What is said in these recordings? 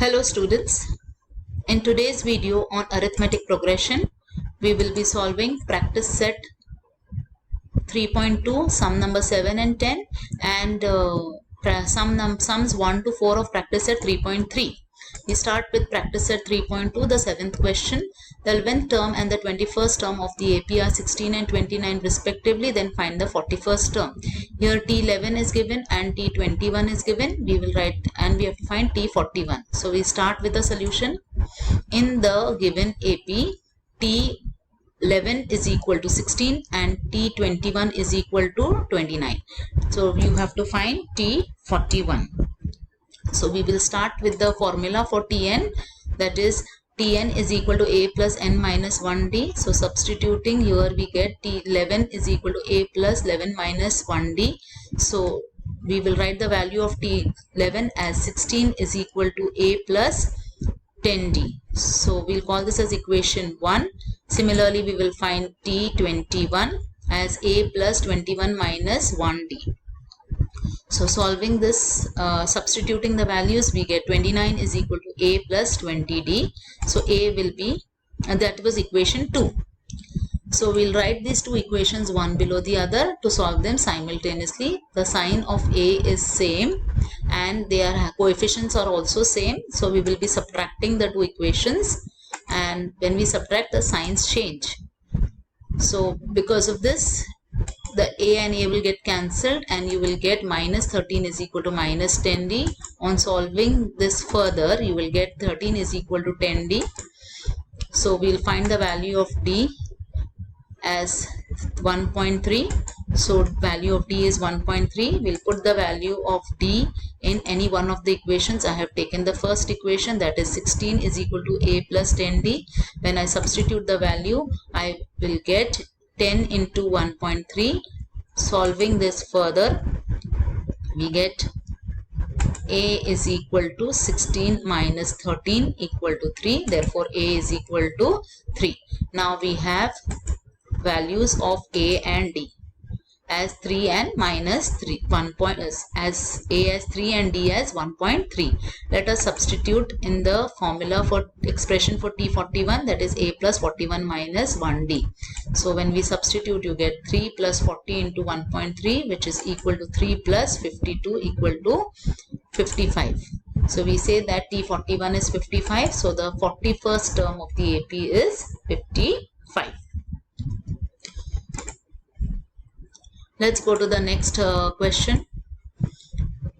Hello students, in today's video on arithmetic progression, we will be solving practice set 3.2, sum number 7 and 10 and sums 1 to 4 of practice set 3.3. We start with practice set 3.2, the 7th question. The 11th term and the 21st term of the AP are 16 and 29 respectively, then find the 41st term. Here T11 is given and T21 is given. We will write and we have to find T41. So we start with the solution. In the given AP, T11 is equal to 16 and T21 is equal to 29. So you have to find T41. So we will start with the formula for Tn, that is Tn is equal to a plus n minus 1d. So substituting here we get T11 is equal to a plus 11 minus 1d. So we will write the value of T11 as 16 is equal to a plus 10d. So we'll call this as equation 1. Similarly, we will find T21 as a plus 21 minus 1d. So solving this, substituting the values, we get 29 is equal to a plus 20d. So a will be, and that was equation 2. So we'll write these two equations one below the other to solve them simultaneously. The sign of a is same and their coefficients are also same. So we will be subtracting the two equations, and when we subtract, the signs change. So because of this, the a and a will get cancelled and you will get minus 13 is equal to minus 10d. On solving this further, you will get 13 is equal to 10d. So we'll find the value of d as 1.3. So value of d is 1.3. We'll put the value of d in any one of the equations. I have taken the first equation, that is 16 is equal to a plus 10d. When I substitute the value, I will get 10 into 1.3. Solving this further, we get a is equal to 16 minus 13 equal to 3. Therefore a is equal to 3. Now we have values of a and d as 3 and minus 3, 1 point, as a as 3 and d as 1.3. Let us substitute in the formula for expression for T41, that is a plus 41 minus 1d. So when we substitute, you get 3 plus 40 into 1.3, which is equal to 3 plus 52 equal to 55. So we say that T41 is 55. So the 41st term of the AP is 55. Let's go to the next question.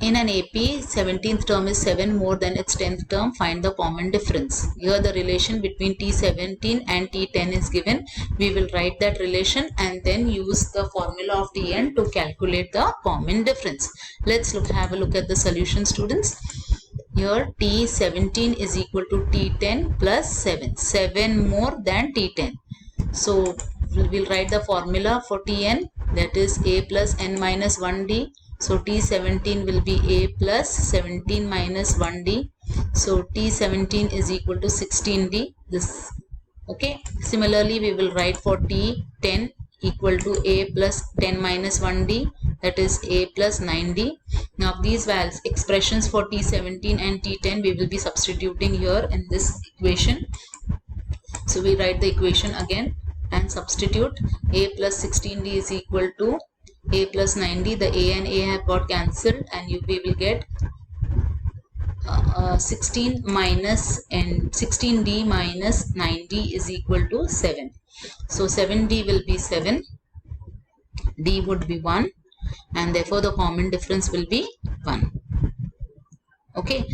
In an AP, 17th term is 7 more than its 10th term. Find the common difference. Here the relation between T17 and T10 is given. We will write that relation and then use the formula of Tn to calculate the common difference. Let's have a look at the solution, students. Here T17 is equal to T10 plus 7. 7 more than T10. So we'll write the formula for Tn, that is a plus n minus 1d. So T17 will be a plus 17 minus 1d. So T17 is equal to 16d. This, okay. Similarly, we will write for T10 equal to a plus 10 minus 1d, that is a plus 9d. Now these values, expressions for T17 and T10, we will be substituting here in this equation. So we write the equation again and substitute. A plus 16d is equal to a plus 9d. The a and a have got cancelled and we will get 16 minus and 16d minus 9d is equal to 7. So 7d will be 7, d would be 1, and therefore the common difference will be 1. Okay.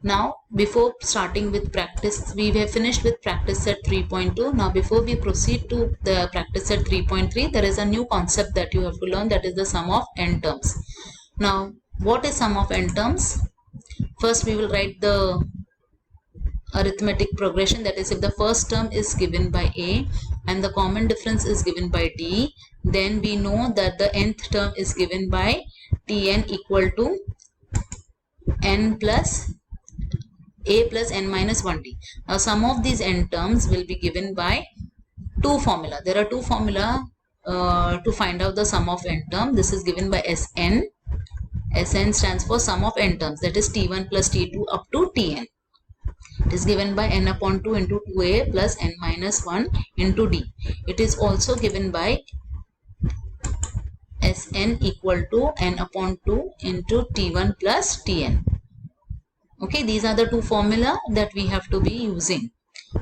Now before starting with practice, we have finished with practice set 3.2. Now before we proceed to the practice set 3.3, there is a new concept that you have to learn, that is the sum of n terms. Now what is sum of n terms? First we will write the arithmetic progression, that is if the first term is given by a and the common difference is given by d, then we know that the nth term is given by Tn equal to n plus a plus n minus 1d. Now some of these n terms will be given by two formula. There are two formula to find out the sum of n term. This is given by Sn. Sn stands for sum of n terms, that is T1 plus T2 up to Tn. It is given by n upon 2 into 2a plus n minus 1 into d. It is also given by Sn equal to n upon 2 into T1 plus Tn. Okay, these are the two formula that we have to be using.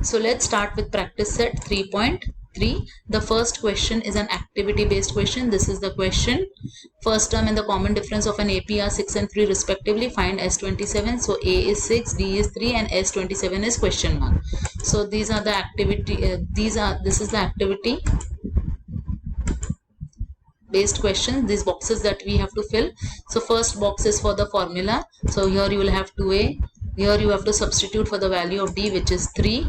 So let's start with practice set 3.3. The first question is an activity based question. This is the question. First term and the common difference of an AP are 6 and 3 respectively. Find S27. So A is 6, D is 3 and S27 is question mark. So these are the activity, this is the activity based question, these boxes that we have to fill. So first box is for the formula. So here you will have 2a. Here you have to substitute for the value of d, which is 3.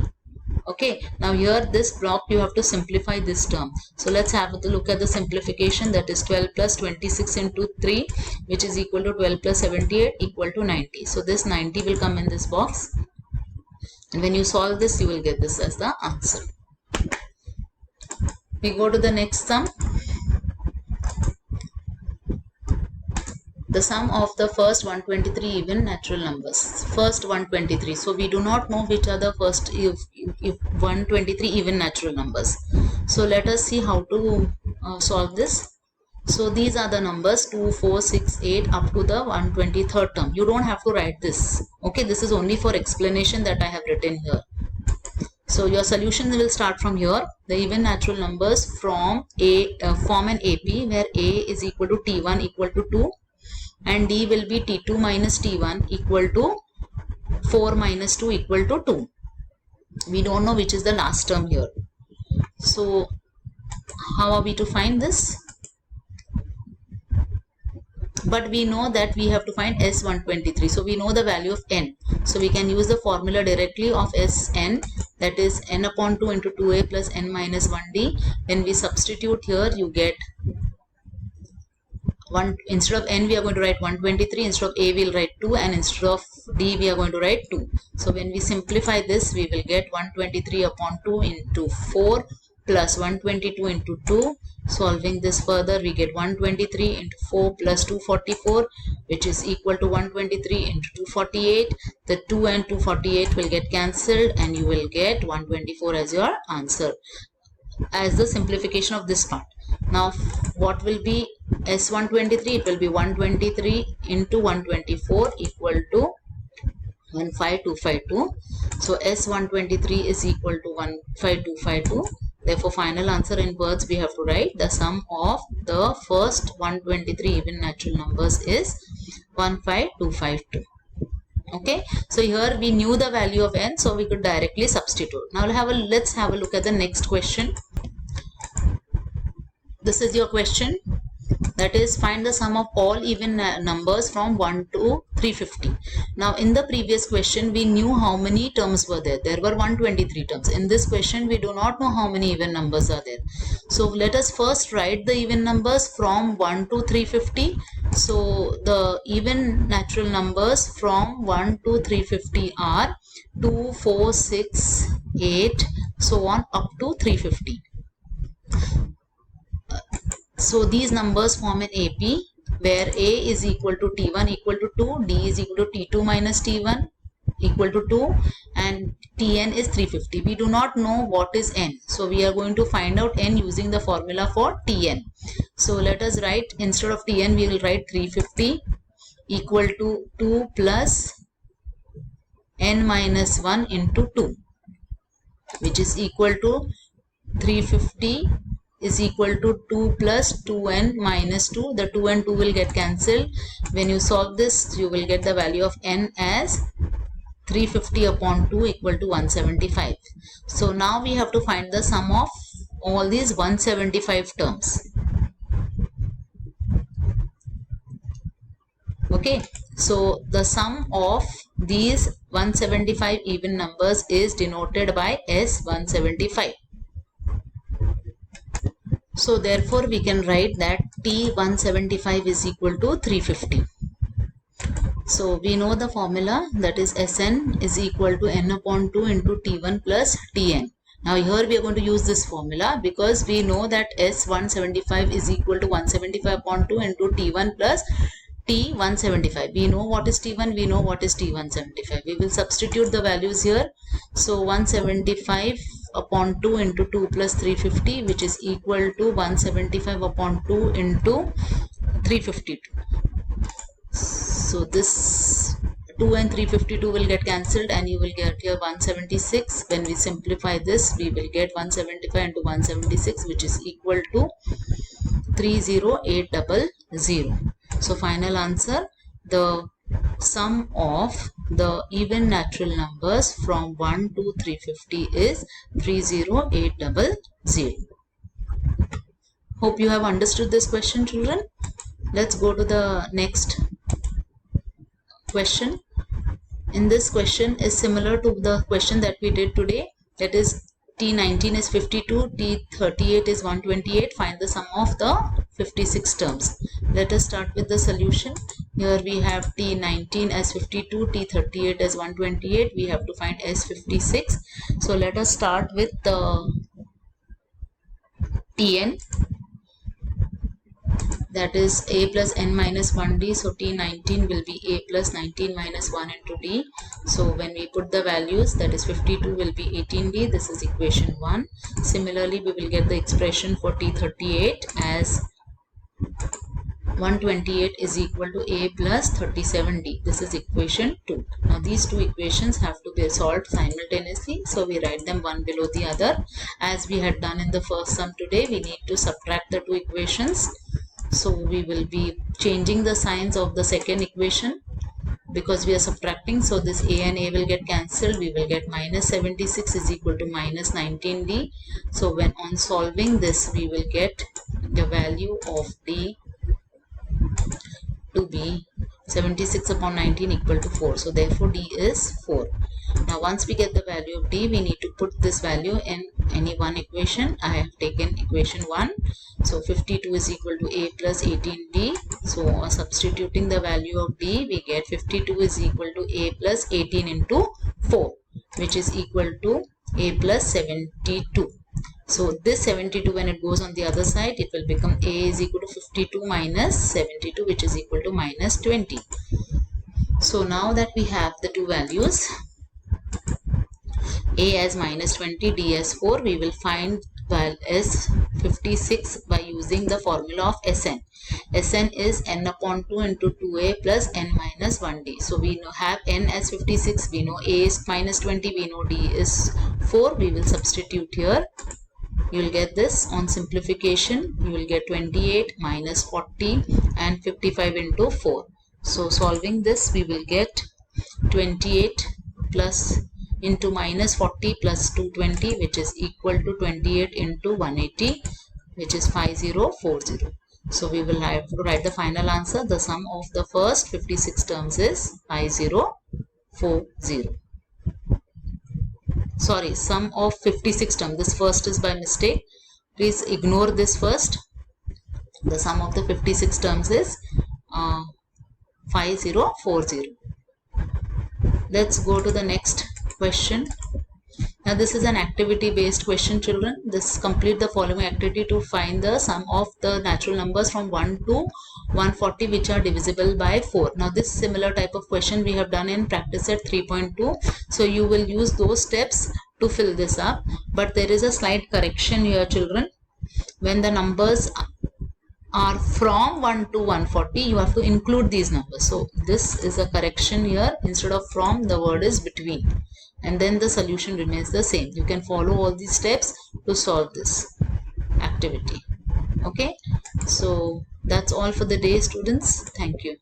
Okay, now here this block you have to simplify this term. So let's have a look at the simplification. That is 12 plus 26 into 3, which is equal to 12 plus 78 equal to 90. So this 90 will come in this box, and when you solve this you will get this as the answer. We go to the next sum. The sum of the first 123 even natural numbers. First 123. So we do not know which are the first if 123 even natural numbers. So let us see how to solve this. So these are the numbers 2, 4, 6, 8 up to the 123rd term. You don't have to write this. Okay, this is only for explanation that I have written here. So your solution will start from here. The even natural numbers from form an AP where A is equal to T1 equal to 2. And D will be T2 minus T1 equal to 4 minus 2 equal to 2. We don't know which is the last term here. So how are we to find this? But we know that we have to find S123. So we know the value of n. So we can use the formula directly of Sn, that is n upon 2 into 2a plus n minus 1d. When we substitute here, you get 1, instead of n we are going to write 123, instead of a we will write 2, and instead of d we are going to write 2. So when we simplify this, we will get 123 upon 2 into 4 plus 122 into 2. Solving this further, we get 123 into 4 plus 244, which is equal to 123 into 248. The 2 and 248 will get cancelled and you will get 124 as your answer, as the simplification of this part. Now what will be S123? It will be 123 into 124 equal to 15252. So S123 is equal to 15252. Therefore final answer in words we have to write the sum of the first 123 even natural numbers is 15252. Okay, so here we knew the value of n, so we could directly substitute. Now let's have a look at the next question. This is your question, that is find the sum of all even numbers from 1 to 350. Now in the previous question we knew how many terms were there. There were 123 terms. In this question we do not know how many even numbers are there. So let us first write the even numbers from 1 to 350. So the even natural numbers from 1 to 350 are 2, 4, 6, 8, so on up to 350. So these numbers form an AP where A is equal to T1 equal to 2, D is equal to T2 minus T1 equal to 2, and Tn is 350. We do not know what is n. So we are going to find out n using the formula for Tn. So let us write, instead of Tn we will write 350 equal to 2 plus n minus 1 into 2, which is equal to 350 is equal to 2 plus 2n minus 2. The 2 and 2 will get cancelled. When you solve this, you will get the value of n as 350 upon 2 equal to 175. So now we have to find the sum of all these 175 terms. Okay, so the sum of these 175 even numbers is denoted by S175. So therefore we can write that T175 is equal to 350. So we know the formula, that is Sn is equal to n upon 2 into T1 plus Tn. Now here we are going to use this formula because we know that S175 is equal to 175 upon 2 into T1 plus T175. We know what is T1, we know what is T175. We will substitute the values here. So 175 upon 2 into 2 plus 350, which is equal to 175 upon 2 into 352. So this 2 and 352 will get cancelled and you will get here 176. When we simplify this, we will get 175 into 176, which is equal to 30800. So final answer, the sum of the even natural numbers from 1 to 350 is 30800. Hope you have understood this question, children. Let's go to the next question. In this question is similar to the question that we did today. That is, T19 is 52, T38 is 128. Find the sum of the 56 terms. Let us start with the solution. Here we have T19 as 52, T38 as 128. We have to find S56. So let us start with the Tn. That is a plus n minus 1d. So T19 will be a plus 19 minus 1 into d. So when we put the values, that is 52 will be 18d. This is equation 1. Similarly, we will get the expression for T38 as 128 is equal to a plus 37d. This is equation 2. Now these two equations have to be solved simultaneously. So we write them one below the other. As we had done in the first sum today, we need to subtract the two equations. So we will be changing the signs of the second equation because we are subtracting. So this a and a will get cancelled. We will get minus 76 is equal to minus 19d. So when on solving this, we will get the value of d to be 76 upon 19 equal to 4. So therefore d is 4. Now once we get the value of d, we need to put this value in any one equation. I have taken equation 1. So 52 is equal to a plus 18d. So substituting the value of d, we get 52 is equal to a plus 18 into 4, which is equal to a plus 72. So this 72, when it goes on the other side, it will become a is equal to 52 minus 72, which is equal to minus 20. So now that we have the two values, a as minus 20, d as 4, we will find S 56 by using the formula of Sn. Sn is n upon 2 into 2a plus n minus 1d. So we have n as 56, we know a is minus 20, we know d is 4. We will substitute here. You will get this on simplification. You will get 28 minus 40 and 55 into 4. So solving this, we will get 28 plus into minus 40 plus 220, which is equal to 28 into 180, which is 5040. So we will have to write the final answer. The sum of the first 56 terms is 5040. Sorry, sum of 56 terms. This first is by mistake. Please ignore this first. The sum of the 56 terms is 5040. Let's go to the next question. Now this is an activity based question, children. This complete the following activity to find the sum of the natural numbers from 1 to 140 which are divisible by 4. Now this similar type of question we have done in practice set 3.2. So you will use those steps to fill this up. But there is a slight correction here, children. When the numbers are from 1 to 140, you have to include these numbers. So this is a correction here. Instead of from, the word is between. And then the solution remains the same. You can follow all these steps to solve this activity. Okay. So that's all for the day, students. Thank you.